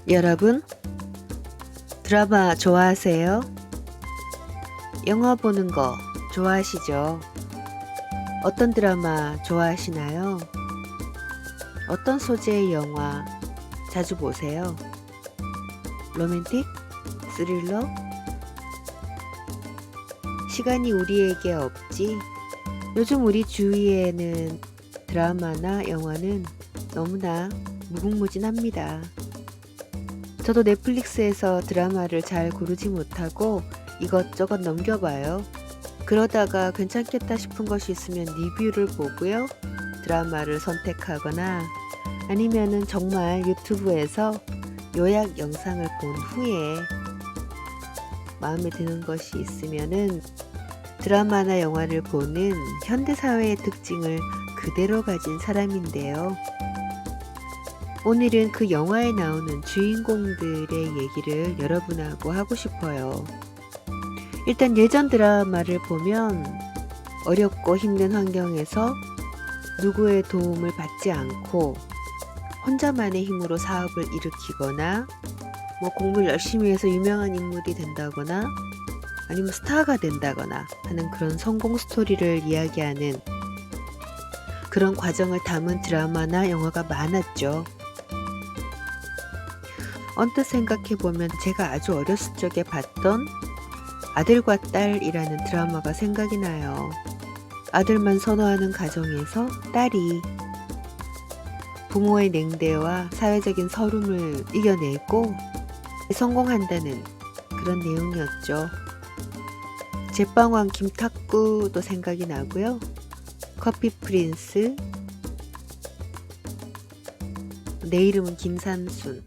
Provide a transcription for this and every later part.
여러분, 드라마 좋아하세요? 영화 보는 거 좋아하시죠? 어떤 드라마 좋아하시나요? 어떤 소재의 영화 자주 보세요? 로맨틱? 스릴러? 시간이 우리에게 없지? 요즘 우리 주위에는 드라마나 영화는 너무나 무궁무진합니다. 저도 넷플릭스에서 드라마를 잘 고르지 못하고 이것저것 넘겨봐요. 그러다가 괜찮겠다 싶은 것이 있으면 리뷰를 보고요. 드라마를 선택하거나 아니면은 정말 유튜브에서 요약 영상을 본 후에 마음에 드는 것이 있으면은 드라마나 영화를 보는 현대사회의 특징을 그대로 가진 사람인데요. 오늘은 그 영화에 나오는 주인공들의 얘기를 여러분하고 하고 싶어요. 일단 예전 드라마를 보면 어렵고 힘든 환경에서 누구의 도움을 받지 않고 혼자만의 힘으로 사업을 일으키거나 공부를 열심히 해서 유명한 인물이 된다거나 아니면 스타가 된다거나 하는 그런 성공 스토리를 이야기하는 그런 과정을 담은 드라마나 영화가 많았죠. 언뜻 생각해보면 제가 아주 어렸을 적에 봤던 아들과 딸이라는 드라마가 생각이 나요. 아들만 선호하는 가정에서 딸이 부모의 냉대와 사회적인 서름을 이겨내고 성공한다는 그런 내용이었죠. 제빵왕 김탁구도 생각이 나고요. 커피 프린스, 내 이름은 김삼순,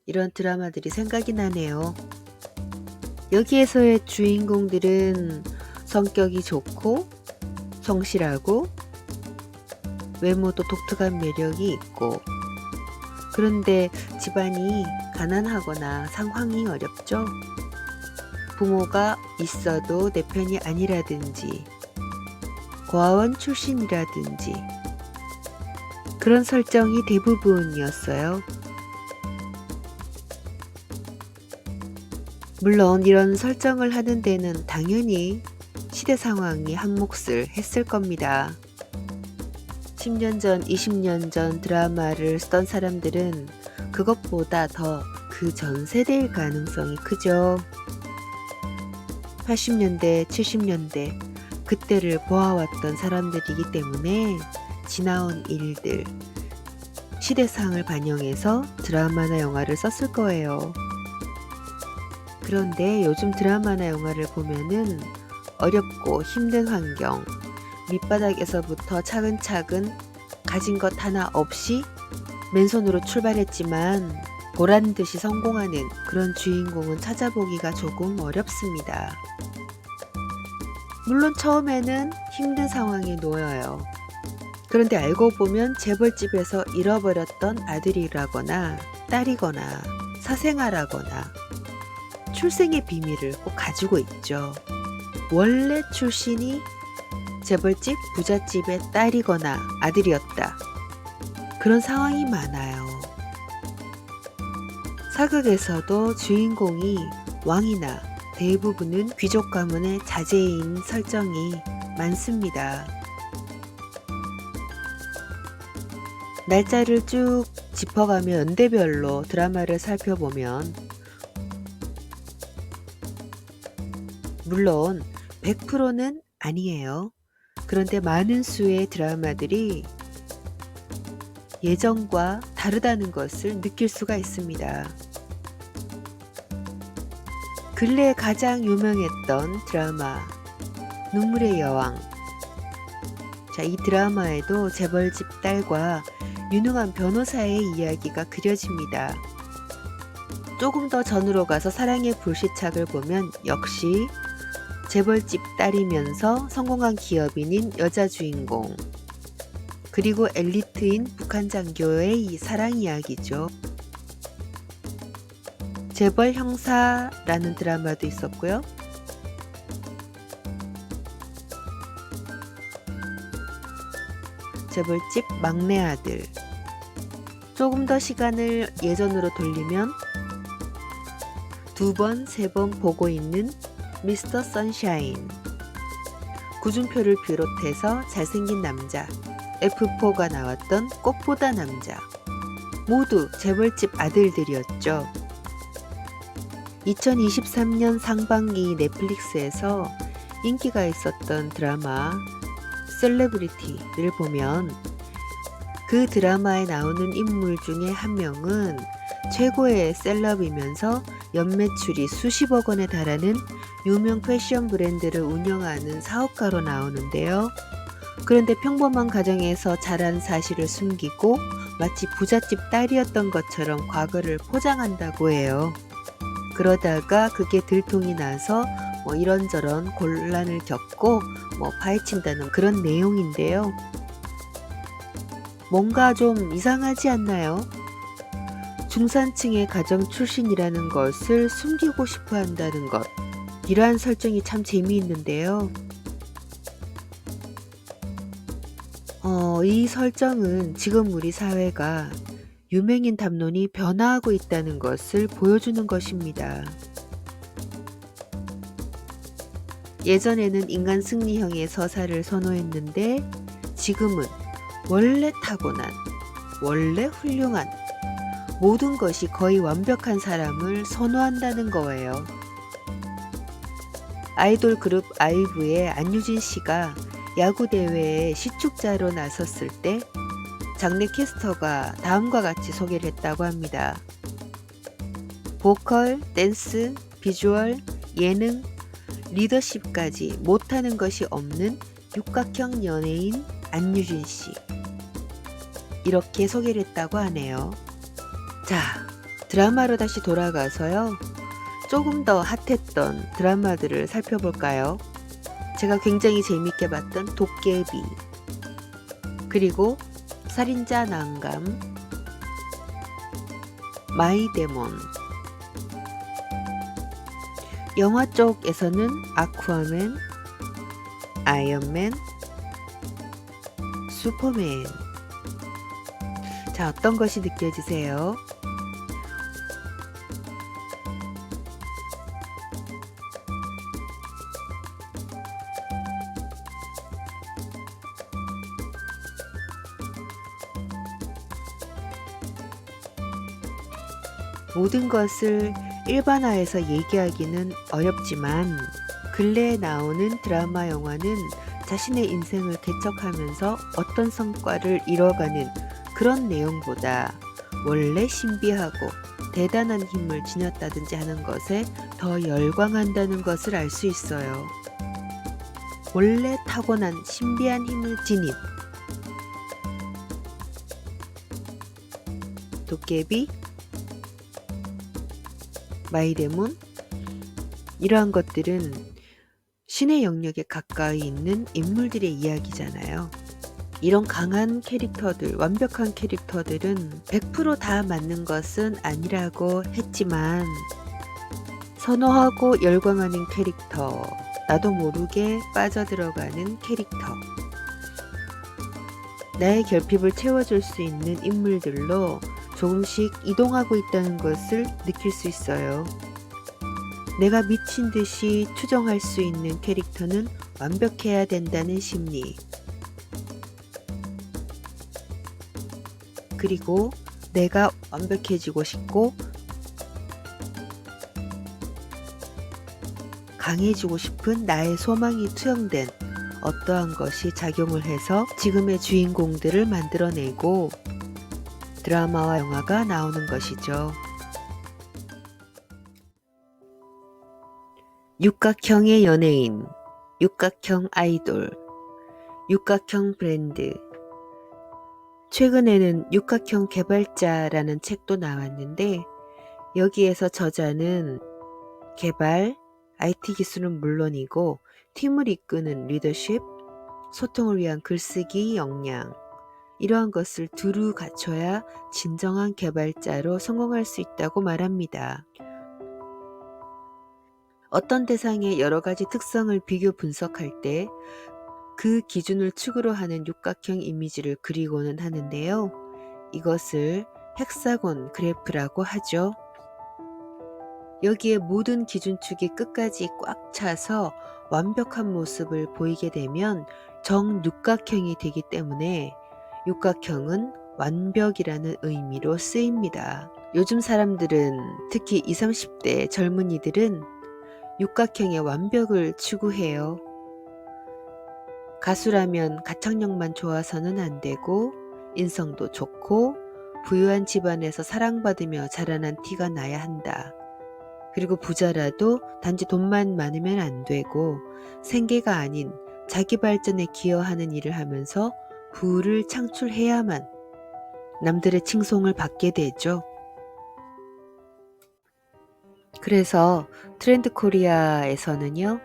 이런 드라마들이 생각이 나네요. 여기에서의 주인공들은 성격이 좋고 성실하고 외모도 독특한 매력이 있고, 그런데 집안이 가난하거나 상황이 어렵죠. 부모가 있어도 내 편이 아니라든지 고아원 출신이라든지 그런 설정이 대부분이었어요. 물론 이런 설정을 하는 데는 당연히 시대 상황이 한 몫을 했을 겁니다. 10년 전, 20년 전 드라마를 쓰던 사람들은 그것보다 더 그 전 세대일 가능성이 크죠. 80년대, 70년대 그때를 보아왔던 사람들이기 때문에 지나온 일들, 시대상을 반영해서 드라마나 영화를 썼을 거예요. 그런데 요즘 드라마나 영화를 보면은 어렵고 힘든 환경, 밑바닥에서부터 차근차근 가진 것 하나 없이 맨손으로 출발했지만 보란 듯이 성공하는 그런 주인공은 찾아보기가 조금 어렵습니다. 물론 처음에는 힘든 상황에 놓여요. 그런데 알고 보면 재벌집에서 잃어버렸던 아들이라거나 딸이거나 사생아라거나 출생의 비밀을 꼭 가지고 있죠. 원래 출신이 재벌집 부잣집의 딸이거나 아들이었다. 그런 상황이 많아요. 사극에서도 주인공이 왕이나 대부분은 귀족 가문의 자제인 설정이 많습니다. 날짜를 쭉 짚어가며 연대별로 드라마를 살펴보면 물론 100%는 아니에요. 그런데 많은 수의 드라마들이 예전과 다르다는 것을 느낄 수가 있습니다. 근래에 가장 유명했던 드라마 눈물의 여왕. 자, 이 드라마에도 재벌집 딸과 유능한 변호사의 이야기가 그려집니다. 조금 더 전으로 가서 사랑의 불시착을 보면 역시 재벌집 딸이면서 성공한 기업인인 여자 주인공, 그리고 엘리트인 북한 장교의 이 사랑 이야기죠. 재벌 형사라는 드라마도 있었고요. 재벌집 막내 아들, 조금 더 시간을 예전으로 돌리면 2번, 3번 보고 있는 미스터 선샤인, 구준표를 비롯해서 잘생긴 남자, F4가 나왔던 꽃보다 남자, 모두 재벌집 아들들이었죠. 2023년 상반기 넷플릭스에서 인기가 있었던 드라마 셀레브리티를 보면 그 드라마에 나오는 인물 중에 한 명은 최고의 셀럽이면서 연매출이 수십억 원에 달하는 유명 패션 브랜드를 운영하는 사업가로 나오는데요. 그런데 평범한 가정에서 자란 사실을 숨기고 마치 부잣집 딸이었던 것처럼 과거를 포장한다고 해요. 그러다가 그게 들통이 나서 이런저런 곤란을 겪고 파헤친다는 그런 내용인데요. 뭔가 좀 이상하지 않나요? 중산층의 가정 출신이라는 것을 숨기고 싶어 한다는 것. 이러한 설정이 참 재미있는데요. 이 설정은 지금 우리 사회가 유명인 담론이 변화하고 있다는 것을 보여주는 것입니다. 예전에는 인간 승리형의 서사를 선호했는데 지금은 원래 타고난, 원래 훌륭한, 모든 것이 거의 완벽한 사람을 선호한다는 거예요. 아이돌 그룹 아이브의 안유진 씨가 야구 대회에 시축자로 나섰을 때 장내 캐스터가 다음과 같이 소개를 했다고 합니다. 보컬, 댄스, 비주얼, 예능, 리더십까지 못하는 것이 없는 육각형 연예인 안유진 씨. 이렇게 소개를 했다고 하네요. 자, 드라마로 다시 돌아가서요. 조금 더 핫했던 드라마들을 살펴볼까요? 제가 굉장히 재밌게 봤던 도깨비, 그리고 살인자 난감, 마이데몬, 영화 쪽에서는 아쿠아맨, 아이언맨, 슈퍼맨. 자, 어떤 것이 느껴지세요? 모든 것을 일반화해서 얘기하기는 어렵지만 근래에 나오는 드라마 영화는 자신의 인생을 개척하면서 어떤 성과를 이뤄가는 그런 내용보다 원래 신비하고 대단한 힘을 지녔다든지 하는 것에 더 열광한다는 것을 알 수 있어요. 원래 타고난 신비한 힘을 지닌 도깨비, 마이데몬, 이러한 것들은 신의 영역에 가까이 있는 인물들의 이야기잖아요. 이런 강한 캐릭터들, 완벽한 캐릭터들은 100% 다 맞는 것은 아니라고 했지만 선호하고 열광하는 캐릭터, 나도 모르게 빠져들어가는 캐릭터, 나의 결핍을 채워줄 수 있는 인물들로 조금씩 이동하고 있다는 것을 느낄 수 있어요. 내가 미친 듯이 추정할 수 있는 캐릭터는 완벽해야 된다는 심리. 그리고 내가 완벽해지고 싶고 강해지고 싶은 나의 소망이 투영된 어떠한 것이 작용을 해서 지금의 주인공들을 만들어내고 드라마와 영화가 나오는 것이죠. 육각형의 연예인, 육각형 아이돌, 육각형 브랜드. 최근에는 육각형 개발자라는 책도 나왔는데 여기에서 저자는 개발, IT 기술은 물론이고 팀을 이끄는 리더십, 소통을 위한 글쓰기 역량, 이러한 것을 두루 갖춰야 진정한 개발자로 성공할 수 있다고 말합니다. 어떤 대상의 여러 가지 특성을 비교 분석할 때 그 기준을 축으로 하는 육각형 이미지를 그리고는 하는데요. 이것을 헥사곤 그래프라고 하죠. 여기에 모든 기준축이 끝까지 꽉 차서 완벽한 모습을 보이게 되면 정육각형이 되기 때문에 육각형은 완벽이라는 의미로 쓰입니다. 요즘 사람들은, 특히 20, 30대 젊은이들은 육각형의 완벽을 추구해요. 가수라면 가창력만 좋아서는 안 되고 인성도 좋고 부유한 집안에서 사랑받으며 자라난 티가 나야 한다. 그리고 부자라도 단지 돈만 많으면 안 되고 생계가 아닌 자기 발전에 기여하는 일을 하면서 부를 창출해야만 남들의 칭송을 받게 되죠. 그래서 트렌드 코리아에서는요,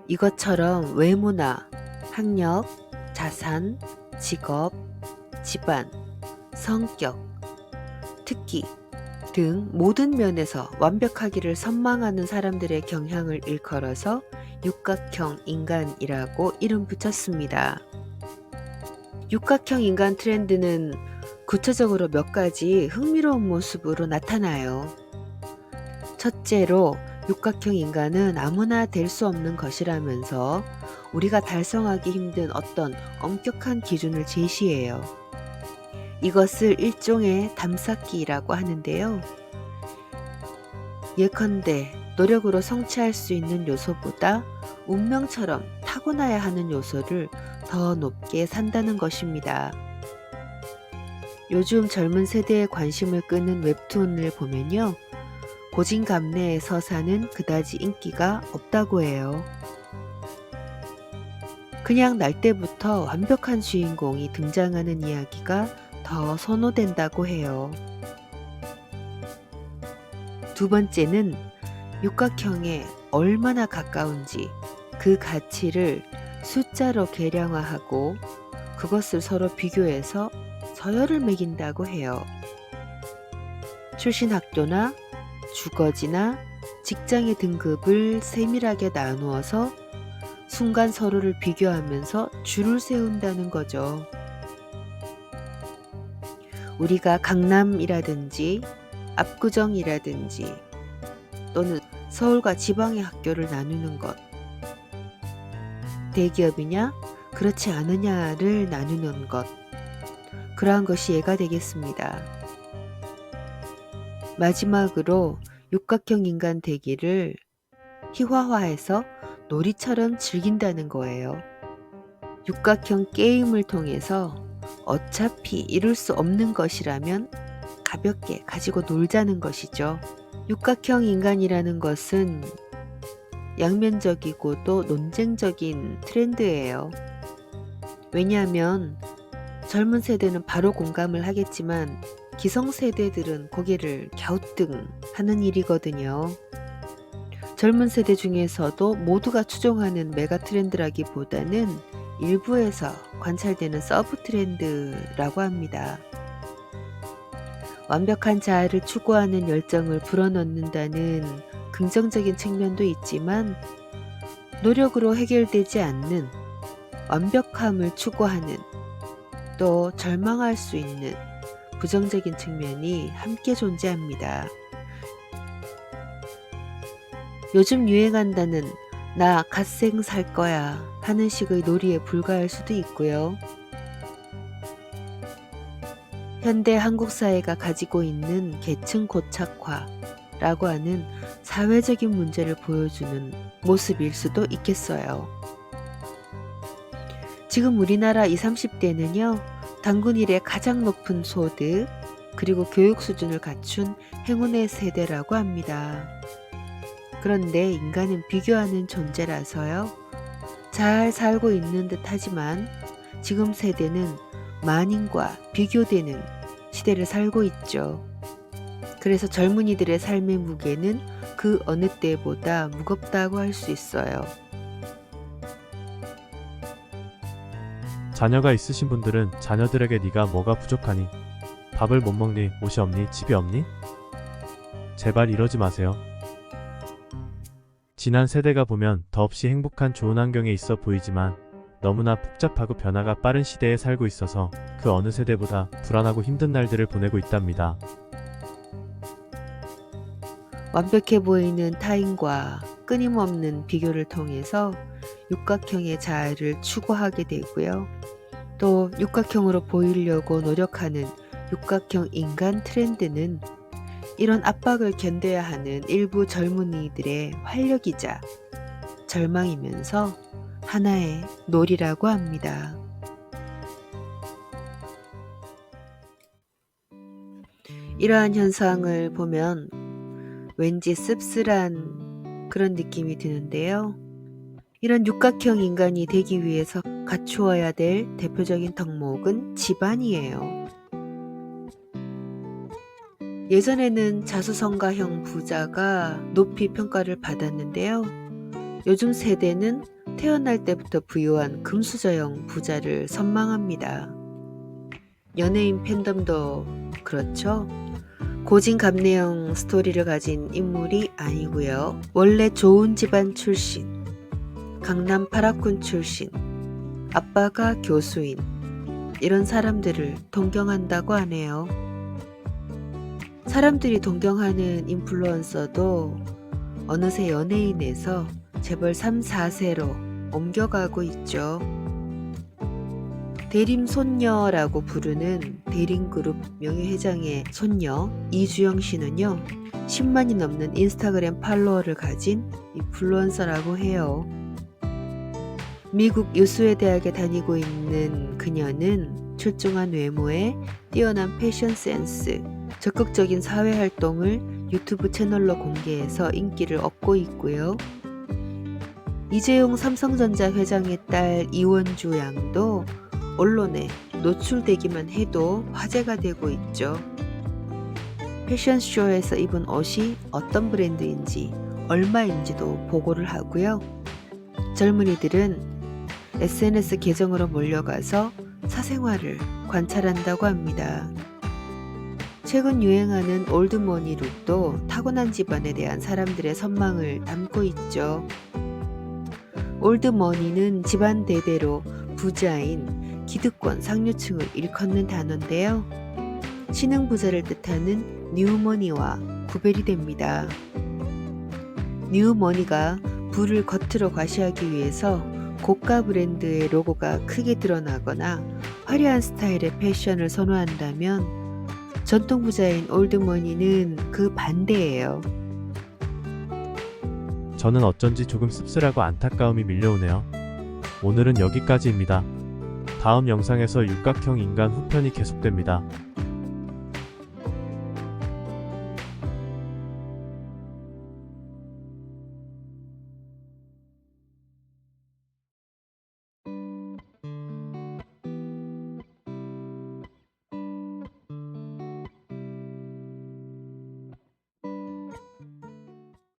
이것처럼 외모나 학력, 자산, 직업, 집안, 성격, 특기 등 모든 면에서 완벽하기를 선망하는 사람들의 경향을 일컬어서 육각형 인간이라고 이름 붙였습니다. 육각형 인간 트렌드는 구체적으로 몇 가지 흥미로운 모습으로 나타나요. 첫째로, 육각형 인간은 아무나 될 수 없는 것이라면서 우리가 달성하기 힘든 어떤 엄격한 기준을 제시해요. 이것을 일종의 담쌓기라고 하는데요. 예컨대 노력으로 성취할 수 있는 요소보다 운명처럼 타고나야 하는 요소를 더 높게 산다는 것입니다. 요즘 젊은 세대의 관심을 끄는 웹툰을 보면요, 고진감래의 서사는 그다지 인기가 없다고 해요. 그냥 날 때부터 완벽한 주인공이 등장하는 이야기가 더 선호된다고 해요. 두 번째는 육각형에 얼마나 가까운지 그 가치를 숫자로 계량화하고 그것을 서로 비교해서 서열을 매긴다고 해요. 출신 학교나 주거지나 직장의 등급을 세밀하게 나누어서 순간 서로를 비교하면서 줄을 세운다는 거죠. 우리가 강남이라든지 압구정이라든지 또는 서울과 지방의 학교를 나누는 것, 대기업이냐 그렇지 않으냐를 나누는 것, 그러한 것이 예가 되겠습니다. 마지막으로 육각형 인간 되기를 희화화해서 놀이처럼 즐긴다는 거예요. 육각형 게임을 통해서 어차피 이룰 수 없는 것이라면 가볍게 가지고 놀자는 것이죠. 육각형 인간이라는 것은 양면적이고도 논쟁적인 트렌드예요. 왜냐하면 젊은 세대는 바로 공감을 하겠지만 기성세대들은 고개를 갸우뚱하는 일이거든요. 젊은 세대 중에서도 모두가 추종하는 메가 트렌드라기보다는 일부에서 관찰되는 서브 트렌드라고 합니다. 완벽한 자아를 추구하는 열정을 불어넣는다는 긍정적인 측면도 있지만 노력으로 해결되지 않는 완벽함을 추구하는, 또 절망할 수 있는 부정적인 측면이 함께 존재합니다. 요즘 유행한다는 나 갓생 살 거야 하는 식의 놀이에 불과할 수도 있고요. 현대 한국 사회가 가지고 있는 계층 고착화라고 하는 사회적인 문제를 보여주는 모습일 수도 있겠어요. 지금 우리나라 20, 30대는요, 단군 이래 가장 높은 소득 그리고 교육 수준을 갖춘 행운의 세대라고 합니다. 그런데 인간은 비교하는 존재라서요, 잘 살고 있는 듯 하지만 지금 세대는 만인과 비교되는 시대를 살고 있죠. 그래서 젊은이들의 삶의 무게는 그 어느 때보다 무겁다고 할 수 있어요. 자녀가 있으신 분들은 자녀들에게 네가 뭐가 부족하니? 밥을 못 먹니? 옷이 없니? 집이 없니? 제발 이러지 마세요. 지난 세대가 보면 더없이 행복한 좋은 환경에 있어 보이지만 너무나 복잡하고 변화가 빠른 시대에 살고 있어서 그 어느 세대보다 불안하고 힘든 날들을 보내고 있답니다. 완벽해 보이는 타인과 끊임없는 비교를 통해서 육각형의 자아를 추구하게 되고요. 또 육각형으로 보이려고 노력하는 육각형 인간 트렌드는 이런 압박을 견뎌야 하는 일부 젊은이들의 활력이자 절망이면서 하나의 놀이라고 합니다. 이러한 현상을 보면 왠지 씁쓸한 그런 느낌이 드는데요. 이런 육각형 인간이 되기 위해서 갖추어야 될 대표적인 덕목은 집안이에요. 예전에는 자수성가형 부자가 높이 평가를 받았는데요. 요즘 세대는 태어날 때부터 부유한 금수저형 부자를 선망합니다. 연예인 팬덤도 그렇죠. 고진감래형 스토리를 가진 인물이 아니고요. 원래 좋은 집안 출신, 강남 8학군 출신, 아빠가 교수인, 이런 사람들을 동경한다고 하네요. 사람들이 동경하는 인플루언서도 어느새 연예인에서 재벌 3, 4세로 옮겨가고 있죠. 대림손녀라고 부르는 대림그룹 명예회장의 손녀 이주영 씨는요, 10만이 넘는 인스타그램 팔로워를 가진 인플루언서라고 해요. 미국 유수의 대학에 다니고 있는 그녀는 출중한 외모에 뛰어난 패션 센스, 적극적인 사회활동을 유튜브 채널로 공개해서 인기를 얻고 있고요. 이재용 삼성전자 회장의 딸 이원주 양도 언론에 노출되기만 해도 화제가 되고 있죠. 패션쇼에서 입은 옷이 어떤 브랜드인지 얼마인지도 보고를 하고요. 젊은이들은 SNS 계정으로 몰려가서 사생활을 관찰한다고 합니다. 최근 유행하는 올드머니 룩도 타고난 집안에 대한 사람들의 선망을 담고 있죠. 올드머니는 집안 대대로 부자인 기득권 상류층을 일컫는 단어인데요. 신흥 부자를 뜻하는 뉴머니와 구별이 됩니다. 뉴머니가 부를 겉으로 과시하기 위해서 고가 브랜드의 로고가 크게 드러나거나 화려한 스타일의 패션을 선호한다면, 전통 부자인 올드머니는 그 반대예요. 저는 어쩐지 조금 씁쓸하고 안타까움이 밀려오네요. 오늘은 여기까지입니다. 다음 영상에서 육각형 인간 후편이 계속됩니다.